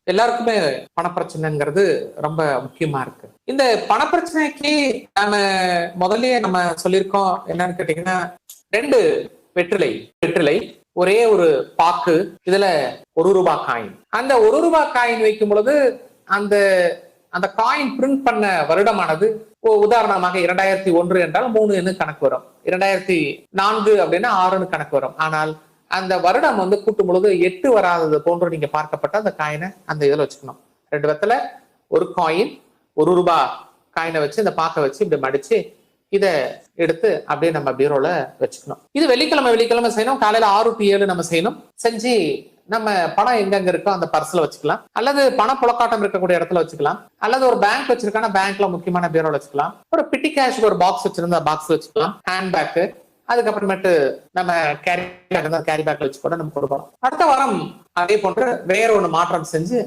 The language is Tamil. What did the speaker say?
எல்லாருக்குமே பணப்பிரச்சனைங்கிறது ரொம்ப முக்கியமா இருக்கு. இந்த பணப்பிரச்சனைக்கு நாம முதல்லயே நம்ம சொல்லியிருக்கோம் என்னன்னு கேட்டீங்கன்னா, 2 வெற்றிலை, ஒரே ஒரு பாக்கு, இதுல ₹1 காயின். அந்த ₹1 காயின் வைக்கும் பொழுது அந்த அந்த காயின் பிரிண்ட் பண்ண வருடமானது உதாரணமாக 2001 என்றால் 3 கணக்கு வரும், 2004 அப்படின்னா 6 கணக்கு வரும். ஆனால் அந்த வருடம் கூட்டும் பொழுது 8 வராதது போன்று நீங்க பார்க்கப்பட்ட அந்த காயினை அந்த இதுல வச்சுக்கணும். 2 வெத்தலை, ஒரு காயின், ₹1 காயினை வச்சு இந்த பாக்கை வச்சு இப்படி மடிச்சு இதை எடுத்து அப்படியே நம்ம பீரோல வச்சுக்கணும். இது வெள்ளிக்கிழமை செய்யணும். காலையில 6 to 7 நம்ம செய்யணும். செஞ்சு நம்ம பணம் எங்கெங்க இருக்கோ அந்த பர்ஸ்ல வச்சுக்கலாம், அல்லது பண புழக்காட்டம் இருக்கக்கூடிய இடத்துல வச்சுக்கலாம், அல்லது ஒரு பேங்க் வச்சிருக்கான பேங்க்ல முக்கியமான பீரோல வச்சுக்கலாம், ஒரு பிட்டி கேஷ் ஒரு பாக்ஸ் வச்சிருந்தா பாக்ஸ் வச்சுக்கலாம், ஹேண்ட் பேக், அதுக்கப்புறமேட்டு நம்ம கேரி பேக்ல வச்சு கூட நம்ம கொடுக்கலாம். அடுத்த வாரம் அதே போன்று வேற ஒண்ணு மாற்றம் செஞ்சு